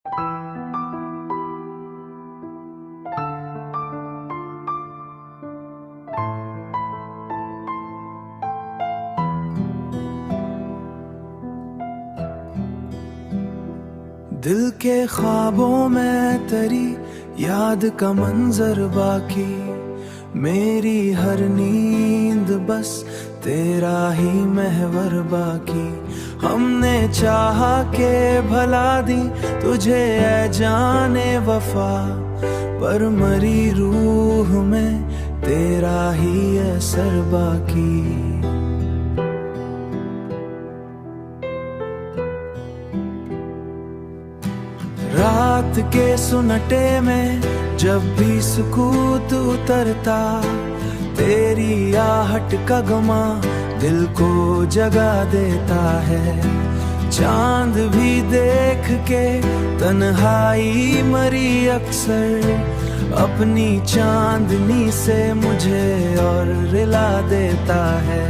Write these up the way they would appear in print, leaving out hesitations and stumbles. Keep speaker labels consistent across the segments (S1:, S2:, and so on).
S1: दिल के ख्वाबों में तेरी याद का मंजर बाकी, मेरी हर नींद बस तेरा ही महवर बाकी। हमने चाहा के भला दी तुझे ऐ जाने वफा, पर मरी रूह में तेरा ही असर बाकी। रात के सुनटे में जब भी सुकूत उतरता, तेरी आहट का गमा दिल को जगा देता है। चांद भी देख के तन्हाई मरी अक्सर, अपनी चांदनी से मुझे और रिला देता है।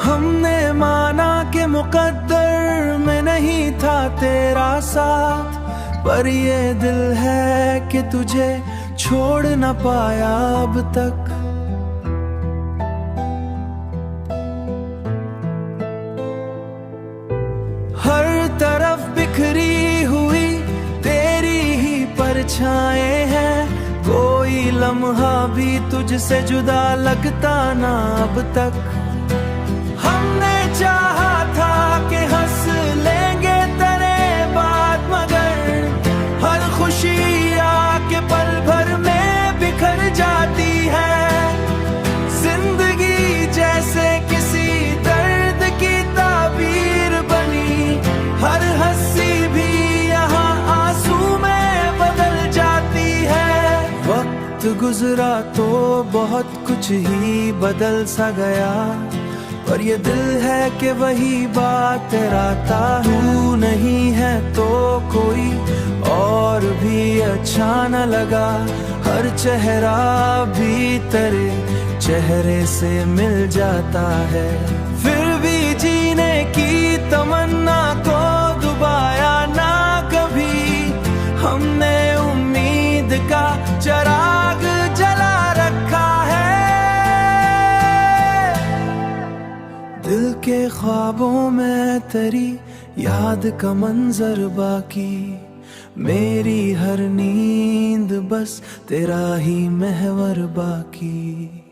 S1: हमने माना कि मुकद्दर में नहीं था तेरा साथ, पर ये दिल है कि तुझे छोड़ न पाया अब तक। हर तरफ बिखरी हुई तेरी ही परछाएं हैं, कोई लम्हा भी तुझसे जुदा लगता ना अब तक। हमने चाहा था कि हंस लेंगे तेरे बाद, मगर हर खुशी आके पल भर में बिखर जाती है। जिंदगी जैसे किसी दर्द की ताबीर बनी, हर हंसी भी यहाँ आंसू में बदल जाती है। वक्त गुजरा तो बहुत कुछ ही बदल सा गया, पर ये दिल है कि वही बात रहता। तू नहीं है तो कोई और भी अच्छा न लगा, हर चेहरा भी तेरे चेहरे से मिल जाता है। फिर भी जीने की तमन्ना को दुबाया ना कभी, हमने उम्मीद का चिराग जला रखा है। दिल के ख्वाबों में तेरी याद का मंजर बाकी, मेरी हर नींद बस तेरा ही महवर बाकी।